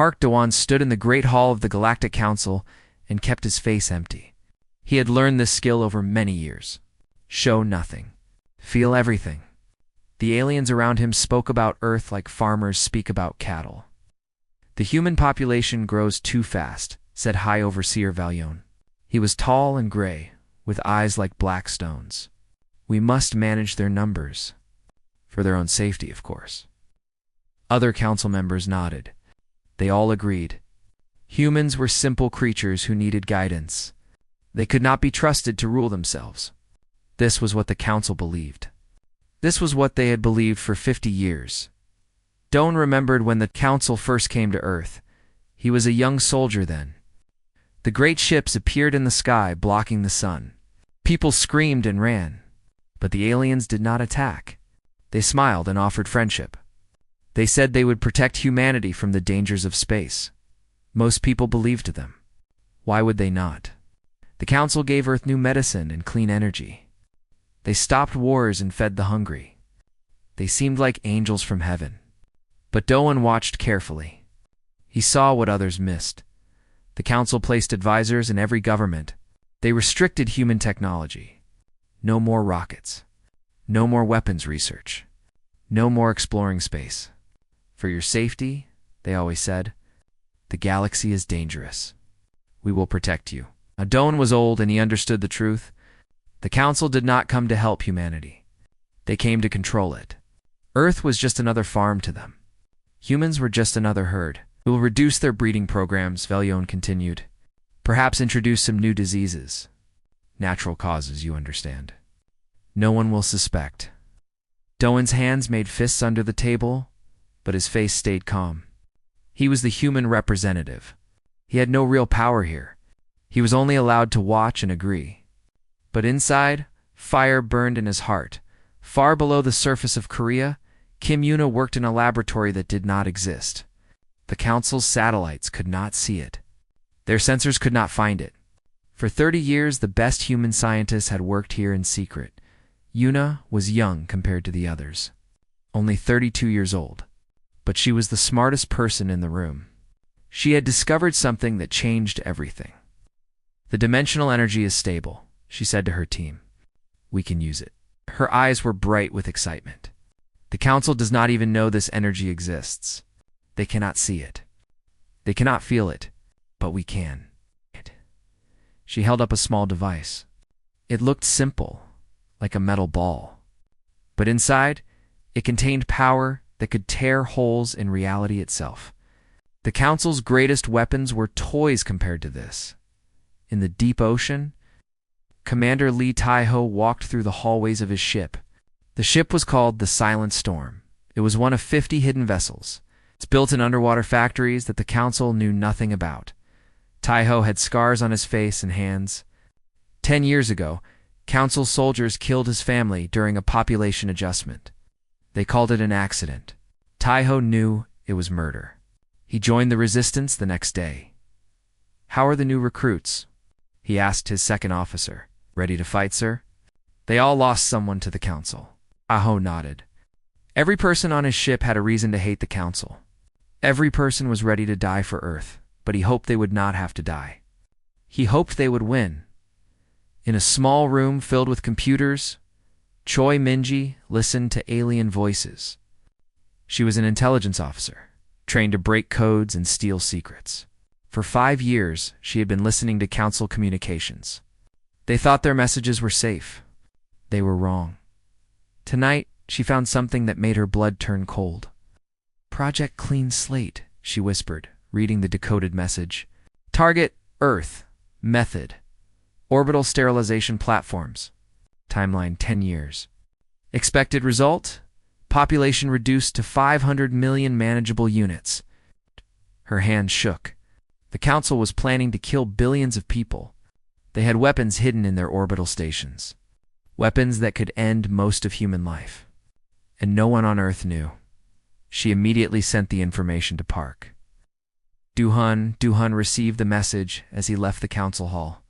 Park Do-won stood in the Great Hall of the Galactic Council and kept his face empty. He had learned this skill over many years. Show nothing. Feel everything. The aliens around him spoke about Earth like farmers speak about cattle. The human population grows too fast, said High Overseer Valion. He was tall and gray, with eyes like black stones. We must manage their numbers. For their own safety, of course. Other council members nodded. They all agreed. Humans were simple creatures who needed guidance. They could not be trusted to rule themselves. This was what the council believed. This was what they had believed for 50 years. Doan remembered when the council first came to Earth. He was a young soldier then. The great ships appeared in the sky, blocking the sun. People screamed and ran. But the aliens did not attack. They smiled and offered friendship. They said they would protect humanity from the dangers of space. Most people believed them. Why would they not? The council gave Earth new medicine and clean energy. They stopped wars and fed the hungry. They seemed like angels from heaven. But Doan watched carefully. He saw what others missed. The council placed advisors in every government. They restricted human technology. No more rockets. No more weapons research. No more exploring space. For your safety, they always said, the galaxy is dangerous. We will protect you. Doan was old and he understood the truth. The council did not come to help humanity. They came to control it. Earth was just another farm to them. Humans were just another herd. We will reduce their breeding programs, Valion continued. Perhaps introduce some new diseases. Natural causes, you understand. No one will suspect. Doan's hands made fists under the table, but his face stayed calm. He was the human representative. He had no real power here. He was only allowed to watch and agree. But inside, fire burned in his heart. Far below the surface of Korea, Kim Yuna worked in a laboratory that did not exist. The council's satellites could not see it. Their sensors could not find it. For 30 years, the best human scientists had worked here in secret. Yuna was young compared to the others. Only 32 years old. But she was the smartest person in the room. She had discovered something that changed everything. The dimensional energy is stable, she said to her team. We can use it. Her eyes were bright with excitement. The council does not even know this energy exists. They cannot see it. They cannot feel it, but we can. She held up a small device. It looked simple, like a metal ball. But inside, it contained power that could tear holes in reality itself. The council's greatest weapons were toys compared to this. In the deep ocean, Commander Lee Taiho walked through the hallways of his ship. The ship was called the Silent Storm. It was one of 50 hidden vessels. It's built in underwater factories that the council knew nothing about. Taiho had scars on his face and hands. 10 years ago, council soldiers killed his family during a population adjustment. They called it an accident. Taiho knew it was murder. He joined the resistance the next day. How are the new recruits? He asked his second officer. Ready to fight, sir? They all lost someone to the council. Aho nodded. Every person on his ship had a reason to hate the council. Every person was ready to die for Earth, but he hoped they would not have to die. He hoped they would win. In a small room filled with computers, Choi Minji listened to alien voices. She was an intelligence officer, trained to break codes and steal secrets. For 5 years, she had been listening to council communications. They thought their messages were safe. They were wrong. Tonight, she found something that made her blood turn cold. Project Clean Slate, she whispered, reading the decoded message. Target, Earth. Method. Orbital sterilization platforms. Timeline 10 years. Expected result? Population reduced to 500 million manageable units. Her hand shook. The council was planning to kill billions of people. They had weapons hidden in their orbital stations. Weapons that could end most of human life. And no one on Earth knew. She immediately sent the information to Park. Duhan received the message as he left the council hall.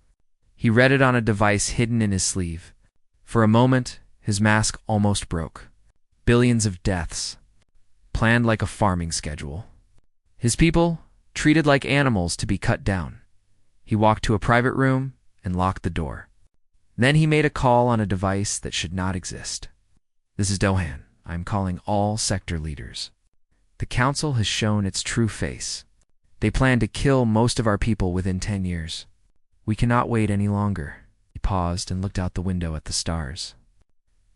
He read it on a device hidden in his sleeve. For a moment, his mask almost broke. Billions of deaths. Planned like a farming schedule. His people, treated like animals to be cut down. He walked to a private room and locked the door. Then he made a call on a device that should not exist. "This is Dohan. I'm calling all sector leaders. The council has shown its true face. They plan to kill most of our people within 10 years. We cannot wait any longer." He paused and looked out the window at the stars.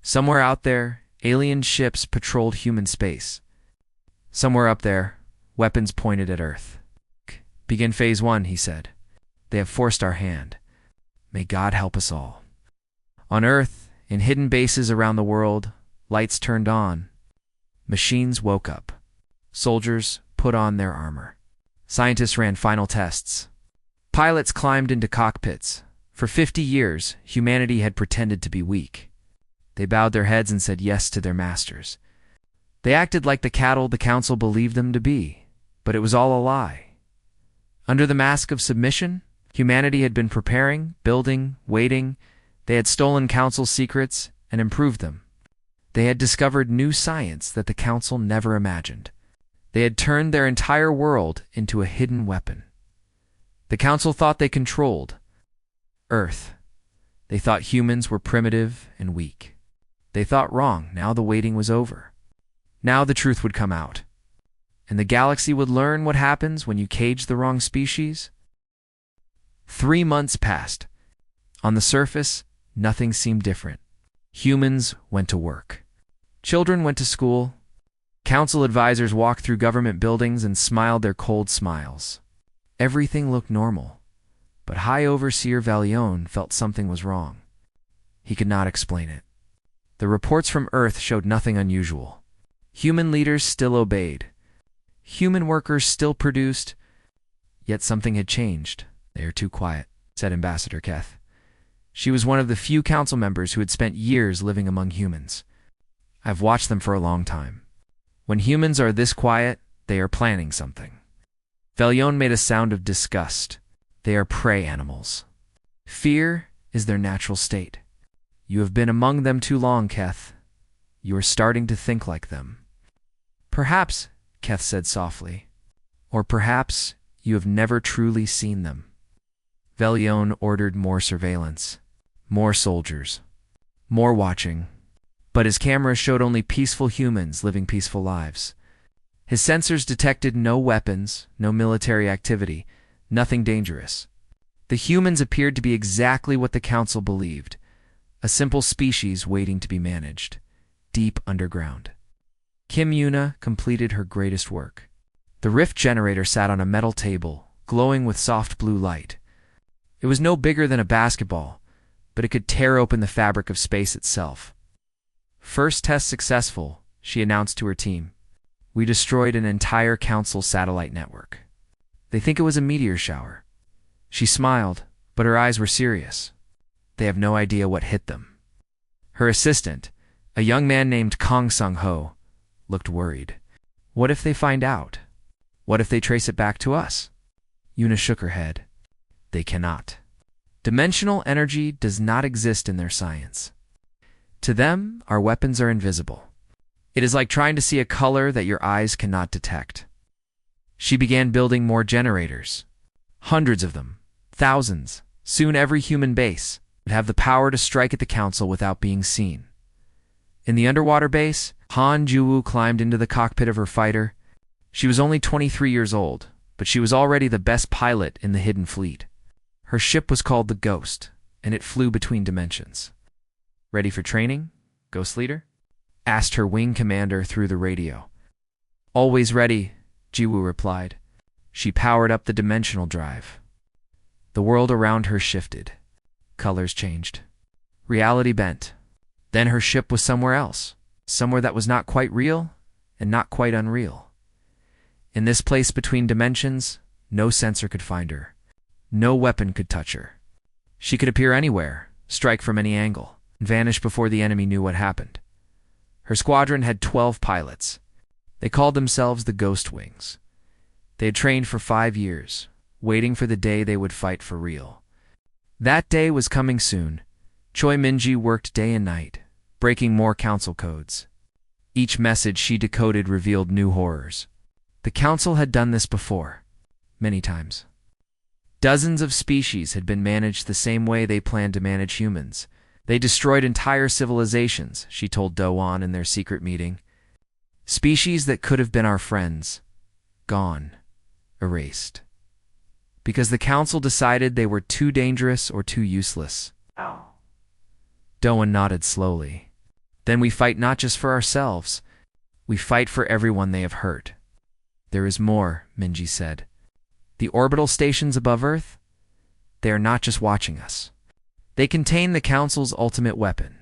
Somewhere out there, alien ships patrolled human space. Somewhere up there, weapons pointed at Earth. "Begin Phase 1, he said. "They have forced our hand. May God help us all." On Earth, in hidden bases around the world, lights turned on. Machines woke up. Soldiers put on their armor. Scientists ran final tests. Pilots climbed into cockpits. For 50 years, humanity had pretended to be weak. They bowed their heads and said yes to their masters. They acted like the cattle the council believed them to be, but it was all a lie. Under the mask of submission, humanity had been preparing, building, waiting. They had stolen council's secrets and improved them. They had discovered new science that the council never imagined. They had turned their entire world into a hidden weapon. The council thought they controlled Earth. They thought humans were primitive and weak. They thought wrong. Now the waiting was over. Now the truth would come out. And the galaxy would learn what happens when you cage the wrong species. 3 months passed. On the surface, nothing seemed different. Humans went to work. Children went to school. Council advisors walked through government buildings and smiled their cold smiles. Everything looked normal, but High Overseer Valion felt something was wrong. He could not explain it. The reports from Earth showed nothing unusual. Human leaders still obeyed. Human workers still produced. Yet something had changed. "They are too quiet," said Ambassador Keth. She was one of the few council members who had spent years living among humans. "I've watched them for a long time. When humans are this quiet, they are planning something." Valion made a sound of disgust. "They are prey animals. Fear is their natural state. You have been among them too long, Keth. You are starting to think like them." "Perhaps," Keth said softly, "or perhaps you have never truly seen them." Valion ordered more surveillance, more soldiers, more watching. But his cameras showed only peaceful humans living peaceful lives. His sensors detected no weapons, no military activity, nothing dangerous. The humans appeared to be exactly what the council believed, a simple species waiting to be managed, deep underground. Kim Yuna completed her greatest work. The rift generator sat on a metal table, glowing with soft blue light. It was no bigger than a basketball, but it could tear open the fabric of space itself. "First test successful," she announced to her team. "We destroyed an entire council satellite network. They think it was a meteor shower." She smiled, but her eyes were serious. "They have no idea what hit them." Her assistant, a young man named Kong Sung-ho, looked worried. "What if they find out? What if they trace it back to us?" Yuna shook her head. "They cannot. Dimensional energy does not exist in their science. To them, our weapons are invisible. It is like trying to see a color that your eyes cannot detect." She began building more generators. Hundreds of them. Thousands. Soon every human base would have the power to strike at the council without being seen. In the underwater base, Han Juwu climbed into the cockpit of her fighter. She was only 23 years old, but she was already the best pilot in the hidden fleet. Her ship was called the Ghost, and it flew between dimensions. "Ready for training, Ghost Leader?" asked her wing commander through the radio. "Always ready," Jiwoo replied. She powered up the dimensional drive. The world around her shifted. Colors changed. Reality bent. Then her ship was somewhere else, somewhere that was not quite real and not quite unreal. In this place between dimensions, no sensor could find her. No weapon could touch her. She could appear anywhere, strike from any angle, and vanish before the enemy knew what happened. Her squadron had 12 pilots. They called themselves the Ghost Wings. They had trained for 5 years, waiting for the day they would fight for real. That day was coming soon. Choi Minji worked day and night, breaking more council codes. Each message she decoded revealed new horrors. The council had done this before. many times. Dozens of species had been managed the same way they planned to manage humans. They destroyed entire civilizations, she told Doan in their secret meeting. Species that could have been our friends. Gone. Erased. Because the council decided they were too dangerous or too useless. Doan nodded slowly. Then we fight not just for ourselves. We fight for everyone they have hurt. There is more, Minji said. The orbital stations above Earth? They are not just watching us. They contain the Council's ultimate weapon.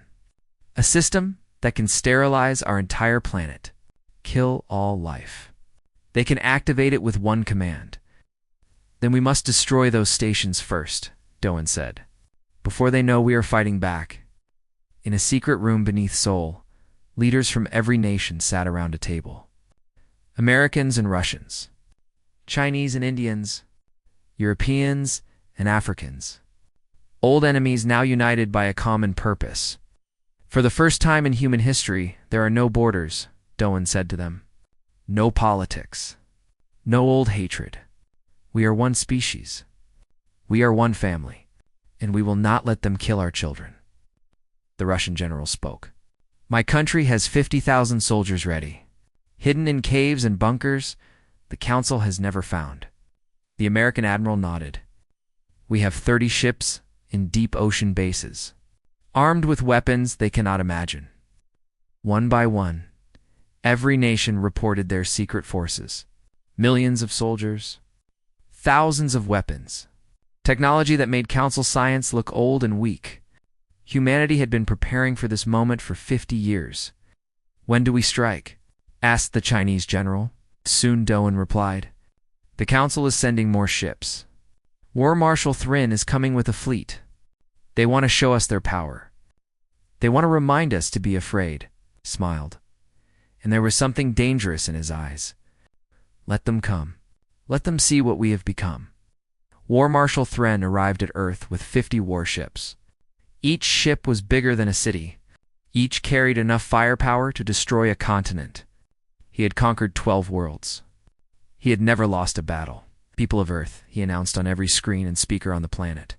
A system that can sterilize our entire planet. Kill all life. They can activate it with one command. Then we must destroy those stations first, Doan said. Before they know we are fighting back. In a secret room beneath Seoul, leaders from every nation sat around a table. Americans and Russians. Chinese and Indians. Europeans and Africans. Old enemies now united by a common purpose. For the first time in human history, there are no borders, Doan said to them. No politics. No old hatred. We are one species. We are one family, and we will not let them kill our children. The Russian general spoke. My country has 50,000 soldiers ready, hidden in caves and bunkers the Council has never found. The American admiral nodded. We have 30 ships in deep ocean bases, armed with weapons they cannot imagine. One by one, every nation reported their secret forces. Millions of soldiers, thousands of weapons. Technology that made Council science look old and weak. Humanity had been preparing for this moment for 50 years. When do we strike? Asked the Chinese general. Soon, Doan replied. The Council is sending more ships. War Marshal Thrin is coming with a fleet. They want to show us their power. They want to remind us to be afraid, smiled. And there was something dangerous in his eyes. Let them come. Let them see what we have become. War Marshal Thrin arrived at Earth with 50 warships. Each ship was bigger than a city. Each carried enough firepower to destroy a continent. He had conquered 12 worlds. He had never lost a battle. People of Earth, he announced on every screen and speaker on the planet.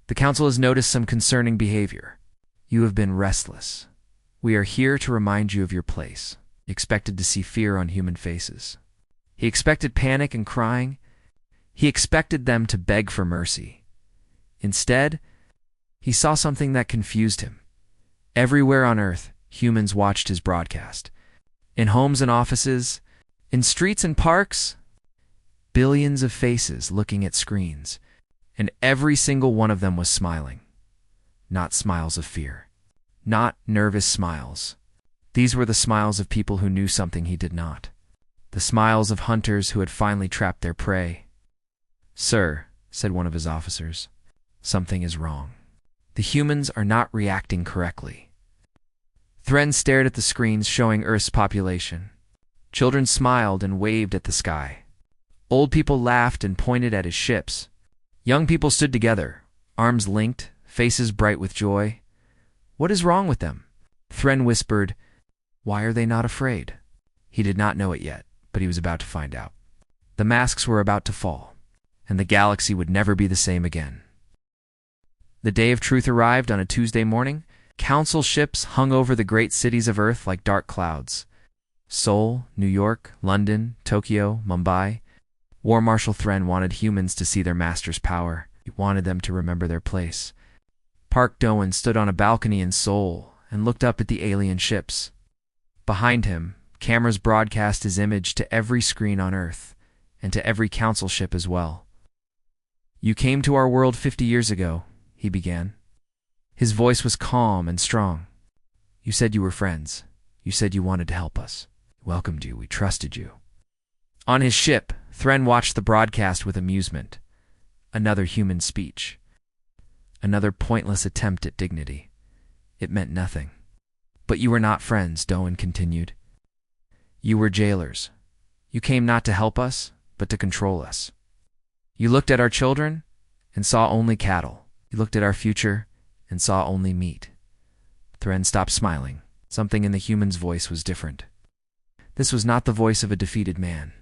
The Council has noticed some concerning behavior. You have been restless. We are here to remind you of your place. He expected to see fear on human faces. He expected panic and crying. He expected them to beg for mercy. Instead, he saw something that confused him. Everywhere on Earth, humans watched his broadcast. In homes and offices, in streets and parks, billions of faces looking at screens, and every single one of them was smiling. Not smiles of fear. Not nervous smiles. These were the smiles of people who knew something he did not. The smiles of hunters who had finally trapped their prey. Sir, said one of his officers, something is wrong. The humans are not reacting correctly. Thrin stared at the screens showing Earth's population. Children smiled and waved at the sky. Old people laughed and pointed at his ships. Young people stood together, arms linked, faces bright with joy. What is wrong with them? Thrin whispered, Why are they not afraid? He did not know it yet, but he was about to find out. The masks were about to fall, and the galaxy would never be the same again. The day of truth arrived on a Tuesday morning. Council ships hung over the great cities of Earth like dark clouds. Seoul, New York, London, Tokyo, Mumbai. War Marshal Thrin wanted humans to see their master's power. He wanted them to remember their place. Park Doan stood on a balcony in Seoul and looked up at the alien ships. Behind him, cameras broadcast his image to every screen on Earth, and to every council ship as well. You came to our world 50 years ago, he began. His voice was calm and strong. You said you were friends. You said you wanted to help us. We welcomed you. We trusted you. On his ship, Thrin watched the broadcast with amusement. Another human speech. Another pointless attempt at dignity. It meant nothing. But you were not friends, Doan continued. You were jailers. You came not to help us, but to control us. You looked at our children and saw only cattle. You looked at our future and saw only meat. Thrin stopped smiling. Something in the human's voice was different. This was not the voice of a defeated man.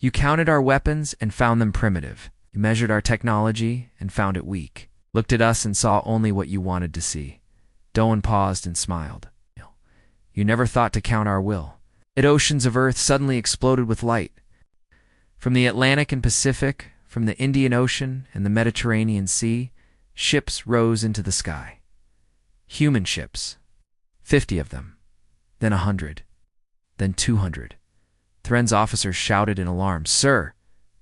You counted our weapons and found them primitive. You measured our technology and found it weak. Looked at us and saw only what you wanted to see. Doan paused and smiled. You never thought to count our will. Its oceans of Earth suddenly exploded with light. From the Atlantic and Pacific, from the Indian Ocean and the Mediterranean Sea, ships rose into the sky. Human ships. 50 of them. Then 100. Then 200. Thren's officers shouted in alarm, "Sir,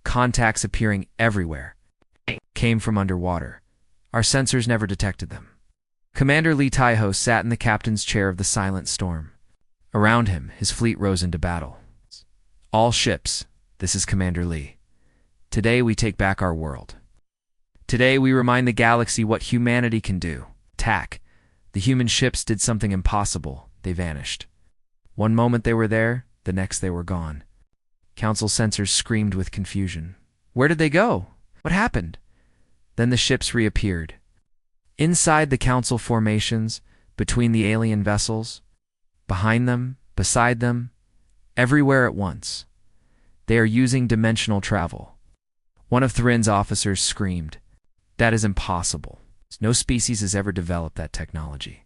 contacts appearing everywhere." Came from underwater. Our sensors never detected them. Commander Lee Taiho sat in the captain's chair of the silent storm. Around him, his fleet rose into battle. All ships, this is Commander Lee. Today we take back our world. Today we remind the galaxy what humanity can do. Attack. The human ships did something impossible. They vanished. One moment they were there, the next they were gone. Council sensors screamed with confusion. Where did they go? What happened? Then the ships reappeared. Inside the council formations, between the alien vessels, behind them, beside them, everywhere at once. They are using dimensional travel. One of Thren's officers screamed, "That is impossible. No species has ever developed that technology."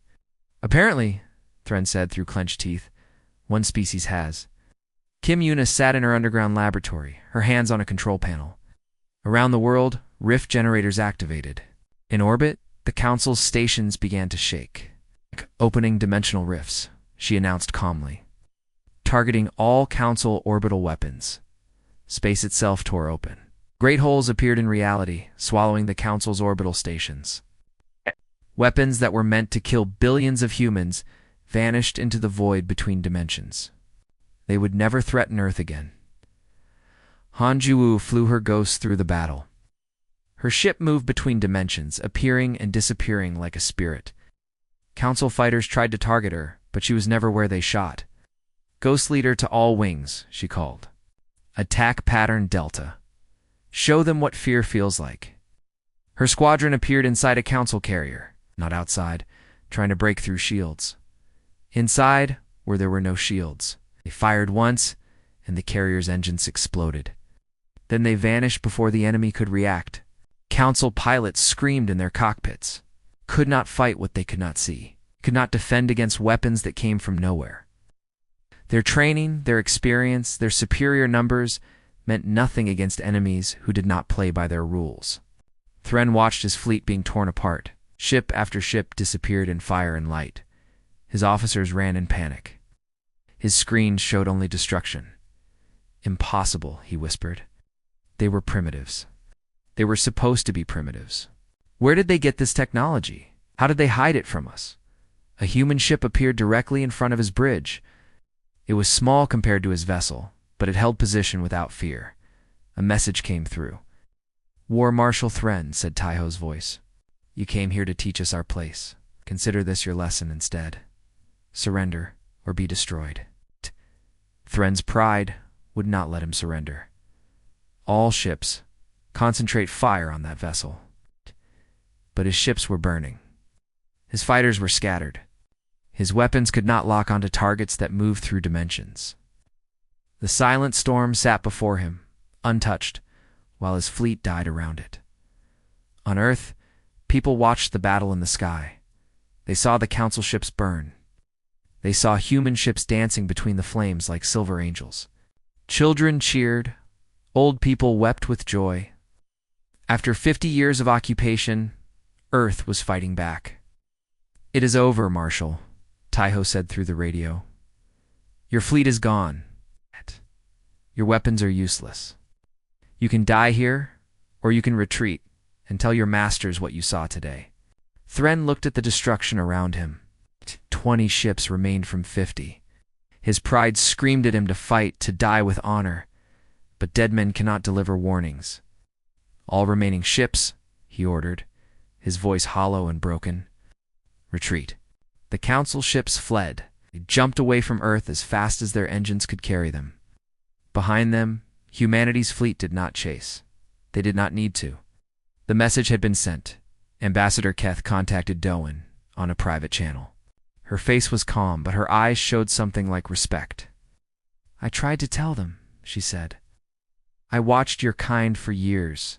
"Apparently," Thren said through clenched teeth, "one species has." Kim Yuna sat in her underground laboratory, her hands on a control panel. Around the world, rift generators activated. In orbit, the Council's stations began to shake. "Opening dimensional rifts," she announced calmly. Targeting all Council orbital weapons. Space itself tore open. Great holes appeared in reality, swallowing the Council's orbital stations. Weapons that were meant to kill billions of humans vanished into the void between dimensions. They would never threaten Earth again. Han Juwu flew her ghost through the battle. Her ship moved between dimensions, appearing and disappearing like a spirit. Council fighters tried to target her, but she was never where they shot. "Ghost leader to all wings," she called. "Attack pattern Delta. Show them what fear feels like." Her squadron appeared inside a Council carrier, not outside, trying to break through shields. Inside, where there were no shields. They fired once, and the carrier's engines exploded. Then they vanished before the enemy could react. Council pilots screamed in their cockpits. Could not fight what they could not see. Could not defend against weapons that came from nowhere. Their training, their experience, their superior numbers meant nothing against enemies who did not play by their rules. Thren watched his fleet being torn apart. Ship after ship disappeared in fire and light. His officers ran in panic. His screens showed only destruction. "Impossible," he whispered. They were primitives. They were supposed to be primitives. Where did they get this technology? How did they hide it from us? A human ship appeared directly in front of his bridge. It was small compared to his vessel, but it held position without fear. A message came through. "War Marshal Thren," said Taiho's voice. "You came here to teach us our place. Consider this your lesson instead. Surrender or be destroyed." Thren's pride would not let him surrender. "All ships, concentrate fire on that vessel." But his ships were burning. His fighters were scattered. His weapons could not lock onto targets that moved through dimensions. The silent storm sat before him, untouched, while his fleet died around it. On Earth, people watched the battle in the sky. They saw the Council ships burn. They saw human ships dancing between the flames like silver angels. Children cheered. Old people wept with joy. After 50 years of occupation, Earth was fighting back. "It is over, Marshal," Taiho said through the radio. "Your fleet is gone. Your weapons are useless. You can die here, or you can retreat and tell your masters what you saw today." Thren looked at the destruction around him. 20 ships remained from 50. His pride screamed at him to fight, to die with honor. But dead men cannot deliver warnings. "All remaining ships," he ordered, his voice hollow and broken. "Retreat." The Council ships fled. They jumped away from Earth as fast as their engines could carry them. Behind them, humanity's fleet did not chase. They did not need to. The message had been sent. Ambassador Keth contacted Doan on a private channel. Her face was calm, but her eyes showed something like respect. "I tried to tell them," she said. I watched your kind for years.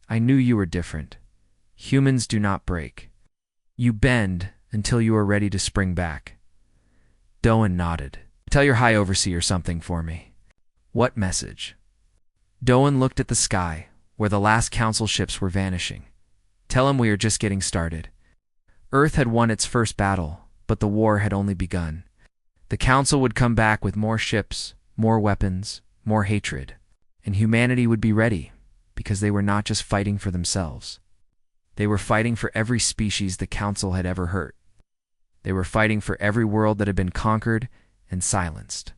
I knew you were different. Humans do not break. You bend until you are ready to spring back. Doan nodded. Tell your High Overseer something for me. What message? Doan looked at the sky, where the last council ships were vanishing. Tell him we are just getting started. Earth had won its first battle, but the war had only begun. The council would come back with more ships, more weapons, more hatred, and humanity would be ready, because they were not just fighting for themselves. They were fighting for every species the council had ever hurt. They were fighting for every world that had been conquered and silenced.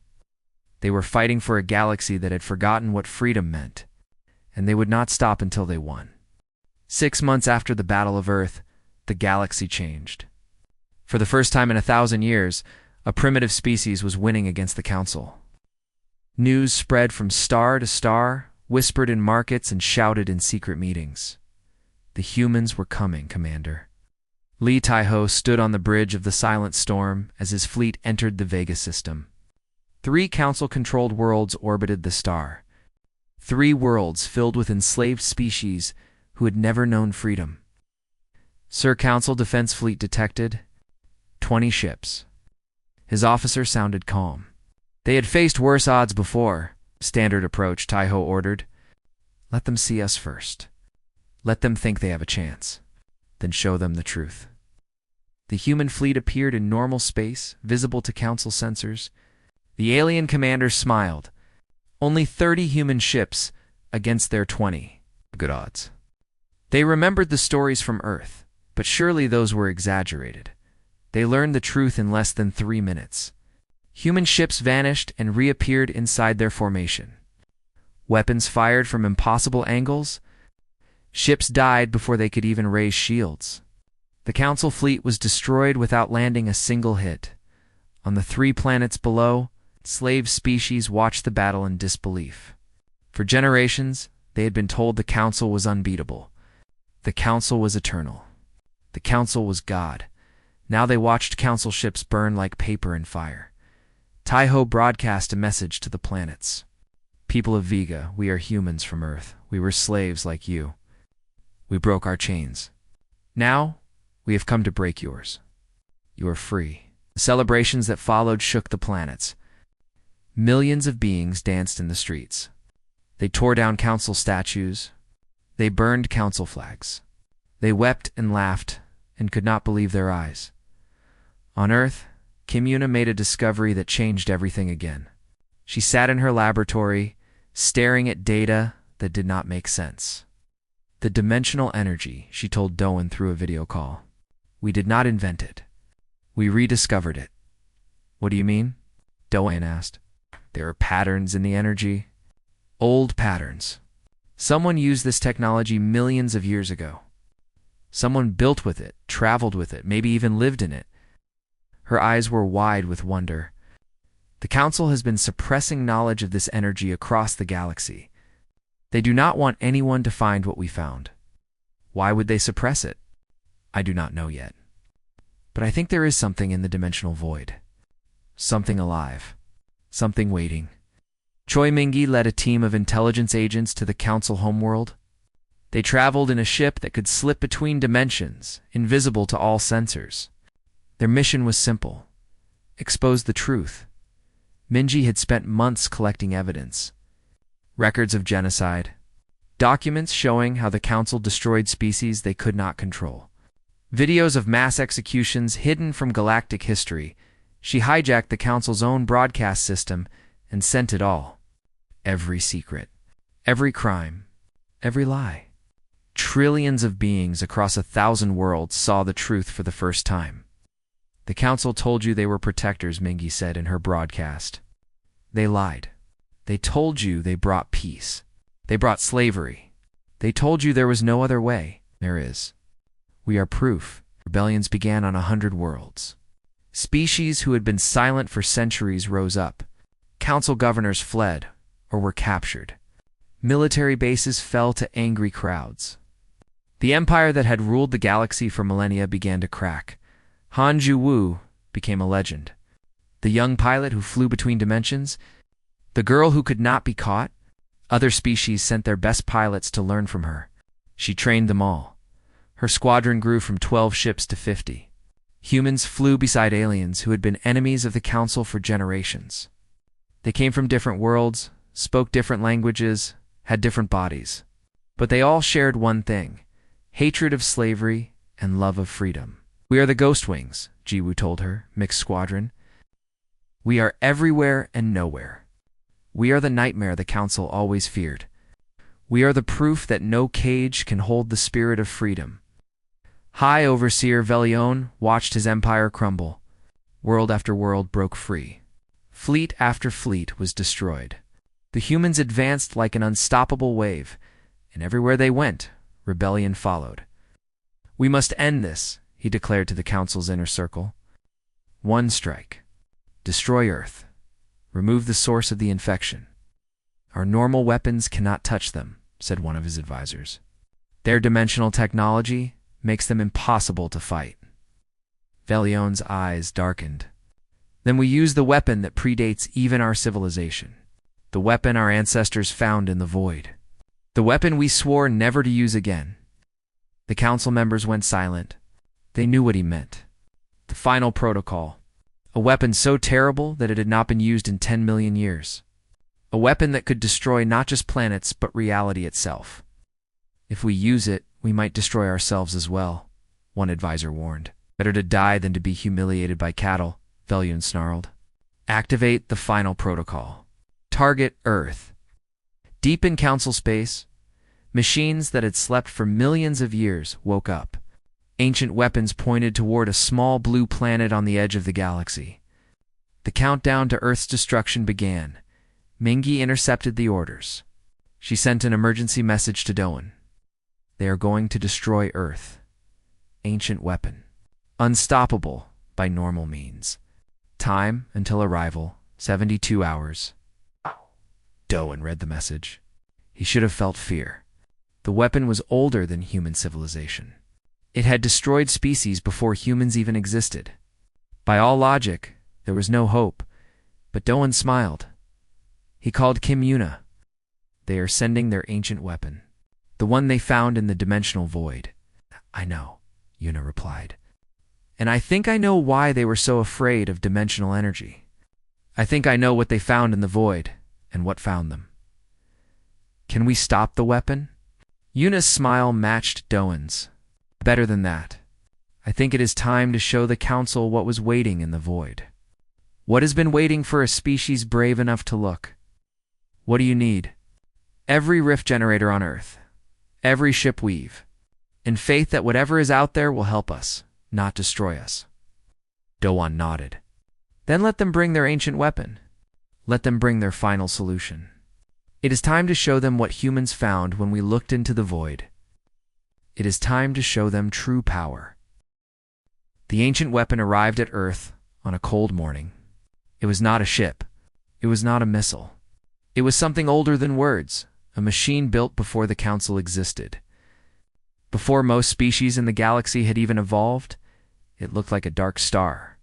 They were fighting for a galaxy that had forgotten what freedom meant, and they would not stop until they won. 6 months after the Battle of Earth, the galaxy changed. For the first time in 1,000 years, a primitive species was winning against the council. News spread from star to star, whispered in markets and shouted in secret meetings. The humans were coming, Commander. Li Taiho stood on the bridge of the Silent Storm as his fleet entered the Vega system. 3 council-controlled worlds orbited the star. 3 worlds filled with enslaved species who had never known freedom. Sir Council Defense Fleet detected 20 ships. His officer sounded calm. They had faced worse odds before. Standard approach, Taiho ordered. Let them see us first. Let them think they have a chance. Then show them the truth. The human fleet appeared in normal space, visible to council sensors. The alien commander smiled. Only 30 human ships against their 20. Good odds. They remembered the stories from Earth, but surely those were exaggerated. They learned the truth in less than 3 minutes. Human ships vanished and reappeared inside their formation. Weapons fired from impossible angles. Ships died before they could even raise shields. The Council fleet was destroyed without landing a single hit. On the 3 planets below, slave species watched the battle in disbelief. For generations, they had been told the Council was unbeatable. The Council was eternal. The Council was God. Now they watched Council ships burn like paper in fire. Taiho broadcast a message to the planets. People of Vega, we are humans from Earth. We were slaves like you. We broke our chains. Now, we have come to break yours. You are free. The celebrations that followed shook the planets. Millions of beings danced in the streets. They tore down council statues. They burned council flags. They wept and laughed and could not believe their eyes. On Earth, Kim Yuna made a discovery that changed everything again. She sat in her laboratory, staring at data that did not make sense. The dimensional energy, she told Doan through a video call. We did not invent it. We rediscovered it. What do you mean? Doan asked. There are patterns in the energy. Old patterns. Someone used this technology millions of years ago. Someone built with it, traveled with it, maybe even lived in it. Her eyes were wide with wonder. The Council has been suppressing knowledge of this energy across the galaxy. They do not want anyone to find what we found. Why would they suppress it? I do not know yet. But I think there is something in the dimensional void. Something alive. Something waiting. Choi Mingi led a team of intelligence agents to the Council homeworld. They traveled in a ship that could slip between dimensions, invisible to all sensors. Their mission was simple: expose the truth. Minji had spent months collecting evidence. Records of genocide. Documents showing how the Council destroyed species they could not control. Videos of mass executions hidden from galactic history. She hijacked the Council's own broadcast system and sent it all. Every secret. Every crime. Every lie. Trillions of beings across 1,000 worlds saw the truth for the first time. The Council told you they were protectors, Mingi said in her broadcast. They lied. They told you they brought peace. They brought slavery. They told you there was no other way. There is. We are proof. Rebellions began on 100 worlds. Species who had been silent for centuries rose up. Council governors fled or were captured. Military bases fell to angry crowds. The empire that had ruled the galaxy for millennia began to crack. Han Ju-woo became a legend. The young pilot who flew between dimensions, the girl who could not be caught, Other species sent their best pilots to learn from her. She trained them all. Her squadron grew from 12 ships to 50. Humans flew beside aliens who had been enemies of the Council for generations. They came from different worlds, spoke different languages, had different bodies. But they all shared one thing: hatred of slavery and love of freedom. "We are the Ghost Wings," Jiwoo told her, mixed squadron. "We are everywhere and nowhere. We are the nightmare the Council always feared. We are the proof that no cage can hold the spirit of freedom." High Overseer Velion watched his empire crumble. World after world broke free. Fleet after fleet was destroyed. The humans advanced like an unstoppable wave, and everywhere they went, rebellion followed. "We must end this," he declared to the Council's inner circle. "One strike. Destroy Earth. Remove the source of the infection." "Our normal weapons cannot touch them," said one of his advisors. "Their dimensional technology makes them impossible to fight." Velion's eyes darkened. "Then we use the weapon that predates even our civilization. The weapon our ancestors found in the void. The weapon we swore never to use again." The council members went silent. They knew what he meant. The final protocol. A weapon so terrible that it had not been used in 10 million years. A weapon that could destroy not just planets, but reality itself. "If we use it, we might destroy ourselves as well," one advisor warned. "Better to die than to be humiliated by cattle," Velion snarled. "Activate the final protocol. Target Earth." Deep in council space, machines that had slept for millions of years woke up. Ancient weapons pointed toward a small blue planet on the edge of the galaxy. The countdown to Earth's destruction began. Mingi intercepted the orders. She sent an emergency message to Doan. "They are going to destroy Earth. Ancient weapon. Unstoppable by normal means. Time until arrival, 72 hours. Doan read the message. He should have felt fear. The weapon was older than human civilization. It had destroyed species before humans even existed. By all logic, there was no hope, but Doan smiled. He called Kim Yuna. "They are sending their ancient weapon, the one they found in the dimensional void." "I know," Yuna replied. "And I think I know why they were so afraid of dimensional energy. I think I know what they found in the void, and what found them." "Can we stop the weapon?" Yuna's smile matched Doan's. "Better than that. I think it is time to show the Council what was waiting in the void. What has been waiting for a species brave enough to look. What do you need?" "Every rift generator on Earth. Every ship weave. In faith that whatever is out there will help us, not destroy us." Doan nodded. "Then let them bring their ancient weapon. Let them bring their final solution. It is time to show them what humans found when we looked into the void. It is time to show them true power." The ancient weapon arrived at Earth on a cold morning. It was not a ship. It was not a missile. It was something older than words, a machine built before the Council existed. Before most species in the galaxy had even evolved, it looked like a dark star,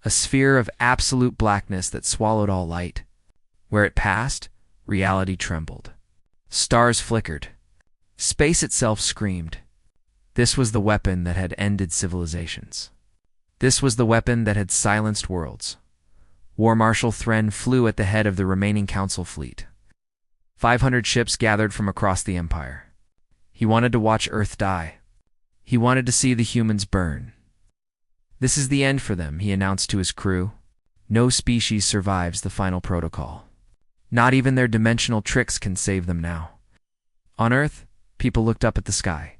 a sphere of absolute blackness that swallowed all light. Where it passed, reality trembled. Stars flickered. Space itself screamed. This was the weapon that had ended civilizations. This was the weapon that had silenced worlds. War Marshal Thren flew at the head of the remaining Council fleet. 500 ships gathered from across the Empire. He wanted to watch Earth die. He wanted to see the humans burn. "This is the end for them," he announced to his crew. "No species survives the final protocol. Not even their dimensional tricks can save them now." On Earth, people looked up at the sky.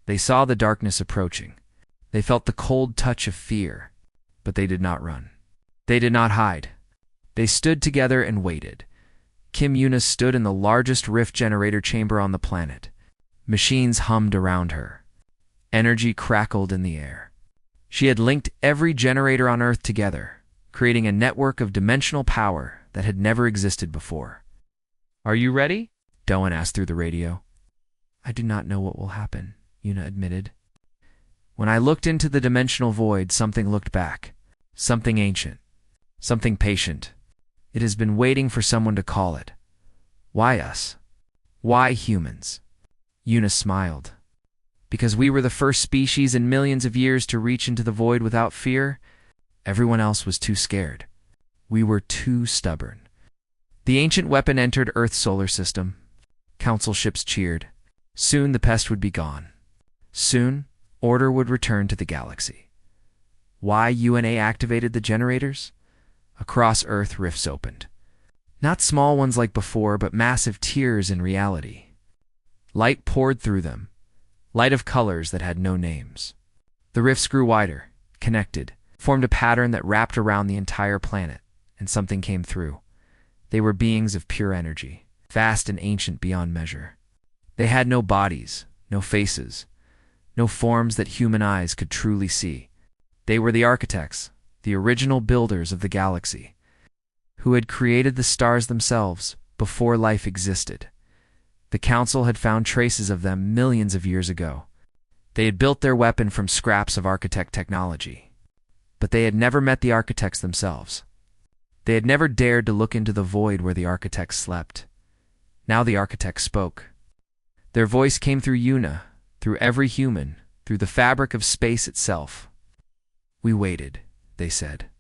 They saw the darkness approaching. They felt the cold touch of fear, but they did not run. They did not hide. They stood together and waited. Kim Yuna stood in the largest rift generator chamber on the planet. Machines hummed around her. Energy crackled in the air. She had linked every generator on Earth together, creating a network of dimensional power that had never existed before. "Are you ready?" Doan asked through the radio. "I do not know what will happen," Yuna admitted. "When I looked into the dimensional void, something looked back. Something ancient. Something patient. It has been waiting for someone to call it. Why us? Why humans? Yuna smiled. Because we were the first species in millions of years to reach into the void without fear. Everyone else was too scared. We were too stubborn. The ancient weapon entered Earth's solar system. Council ships cheered. Soon the pest would be gone. Soon, order would return to the galaxy. Why UNA activated the generators? Across Earth, rifts opened. Not small ones like before, but massive tears in reality. Light poured through them, light of colors that had no names. The rifts grew wider, connected, formed a pattern that wrapped around the entire planet, and something came through. They were beings of pure energy, vast and ancient beyond measure. They had no bodies, no faces, no forms that human eyes could truly see. They were the architects, the original builders of the galaxy, who had created the stars themselves before life existed. The Council had found traces of them millions of years ago. They had built their weapon from scraps of architect technology. But they had never met the architects themselves. They had never dared to look into the void where the architects slept. Now the architects spoke. Their voice came through Yuna, through every human, through the fabric of space itself. We waited, they said.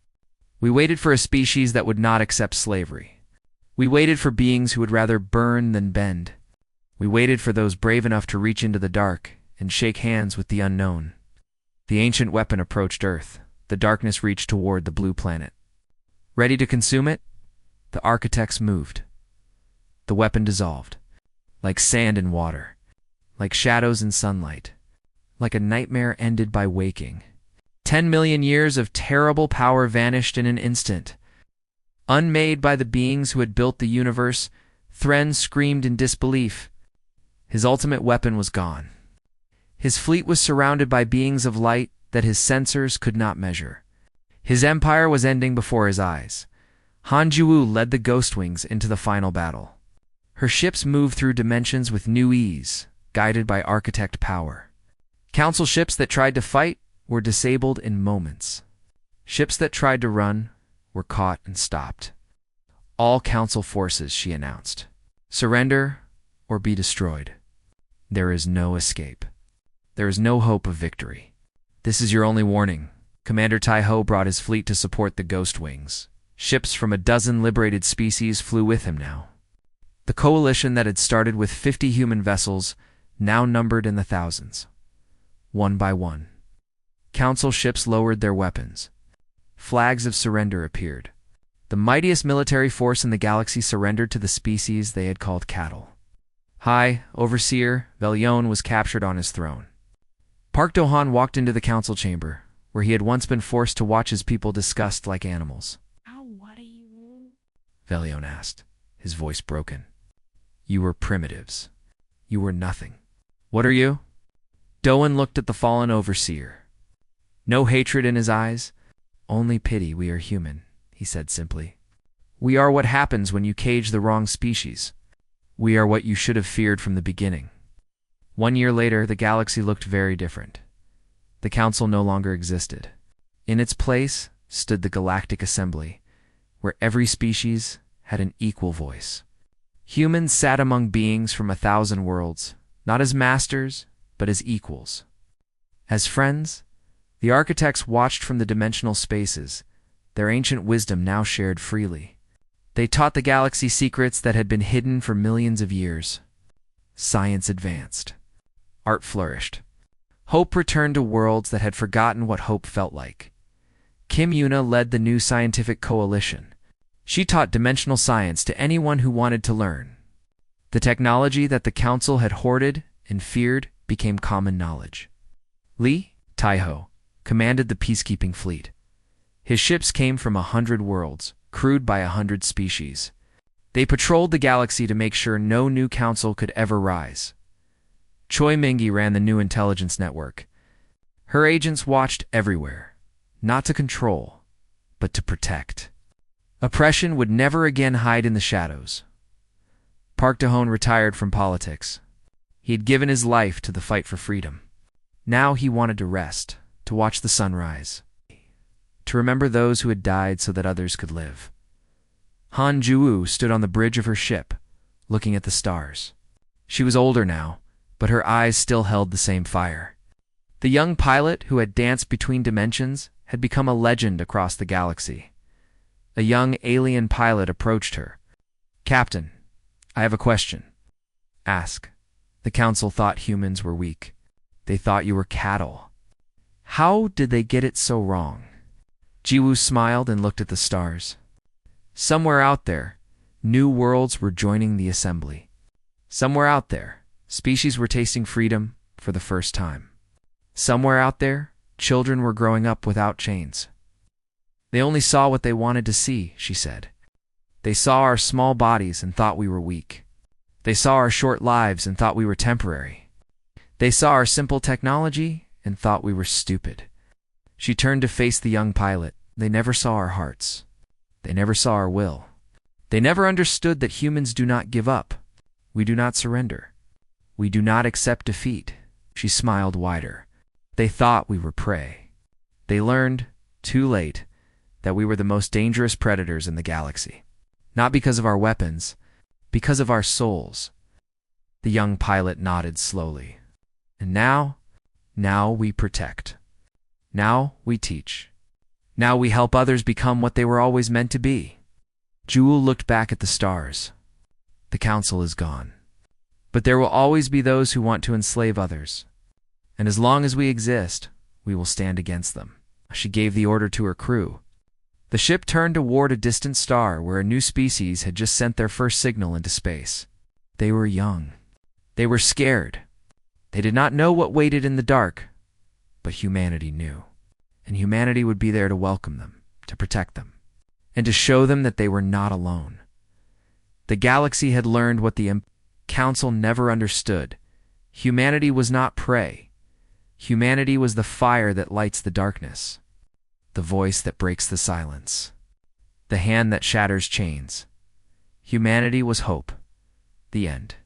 We waited for a species that would not accept slavery. We waited for beings who would rather burn than bend. We waited for those brave enough to reach into the dark and shake hands with the unknown. The ancient weapon approached Earth. The darkness reached toward the blue planet. Ready to consume it? The architects moved. The weapon dissolved, like sand in water, like shadows in sunlight, like a nightmare ended by waking. 10 million years of terrible power vanished in an instant. Unmade by the beings who had built the universe, Thren screamed in disbelief. His ultimate weapon was gone. His fleet was surrounded by beings of light that his sensors could not measure. His empire was ending before his eyes. Han Juwu led the Ghost Wings into the final battle. Her ships moved through dimensions with new ease, guided by architect power. Council ships that tried to fight were disabled in moments. Ships that tried to run were caught and stopped. All Council forces, she announced. Surrender or be destroyed. There is no escape. There is no hope of victory. This is your only warning. Commander Tai-Ho brought his fleet to support the Ghost Wings. Ships from a dozen liberated species flew with him now. The coalition that had started with 50 human vessels now numbered in the thousands. One by one, Council ships lowered their weapons. Flags of surrender appeared. The mightiest military force in the galaxy surrendered to the species they had called cattle. High Overseer Velion was captured on his throne. Park Do-han walked into the council chamber, where he had once been forced to watch his people discussed like animals. What are you? Velion asked, his voice broken. You were primitives. You were nothing. What are you? Doan looked at the fallen overseer. No hatred in his eyes, only pity. We are human, he said simply. We are what happens when you cage the wrong species. We are what you should have feared from the beginning. 1 year later, the galaxy looked very different. The council no longer existed. In its place stood the Galactic Assembly, where every species had an equal voice. Humans sat among beings from 1,000 worlds, not as masters, but as equals. As friends, the architects watched from the dimensional spaces, their ancient wisdom now shared freely. They taught the galaxy secrets that had been hidden for millions of years. Science advanced. Art flourished. Hope returned to worlds that had forgotten what hope felt like. Kim Yuna led the new scientific coalition. She taught dimensional science to anyone who wanted to learn. The technology that the council had hoarded and feared became common knowledge. Li Tai-Ho commanded the peacekeeping fleet. His ships came from 100 worlds, crewed by 100 species. They patrolled the galaxy to make sure no new council could ever rise. Choi Mingi ran the new intelligence network. Her agents watched everywhere, not to control, but to protect. Oppression would never again hide in the shadows. Park Do-han retired from politics. He had given his life to the fight for freedom. Now he wanted to rest, to watch the sun rise, to remember those who had died so that others could live. Han Juwu stood on the bridge of her ship, looking at the stars. She was older now, but her eyes still held the same fire. The young pilot who had danced between dimensions had become a legend across the galaxy. A young alien pilot approached her. "Captain, I have a question." "Ask." The council thought humans were weak. They thought you were cattle. How did they get it so wrong? Jiwoo smiled and looked at the stars. Somewhere out there, new worlds were joining the assembly. Somewhere out there, species were tasting freedom for the first time. Somewhere out there, children were growing up without chains. They only saw what they wanted to see, she said. They saw our small bodies and thought we were weak. They saw our short lives and thought we were temporary. They saw our simple technology and thought we were stupid. She turned to face the young pilot. They never saw our hearts. They never saw our will. They never understood that humans do not give up. We do not surrender. We do not accept defeat. She smiled wider. They thought we were prey. They learned, too late, that we were the most dangerous predators in the galaxy. Not because of our weapons, because of our souls. The young pilot nodded slowly. And now we protect. Now we teach. Now we help others become what they were always meant to be. Jewel looked back at the stars. The council is gone. But there will always be those who want to enslave others. And as long as we exist, we will stand against them. She gave the order to her crew. The ship turned toward a distant star where a new species had just sent their first signal into space. They were young. They were scared. They did not know what waited in the dark, but humanity knew. And humanity would be there to welcome them, to protect them, and to show them that they were not alone. The galaxy had learned what the Council never understood. Humanity was not prey. Humanity was the fire that lights the darkness, the voice that breaks the silence, the hand that shatters chains. Humanity was hope. The end.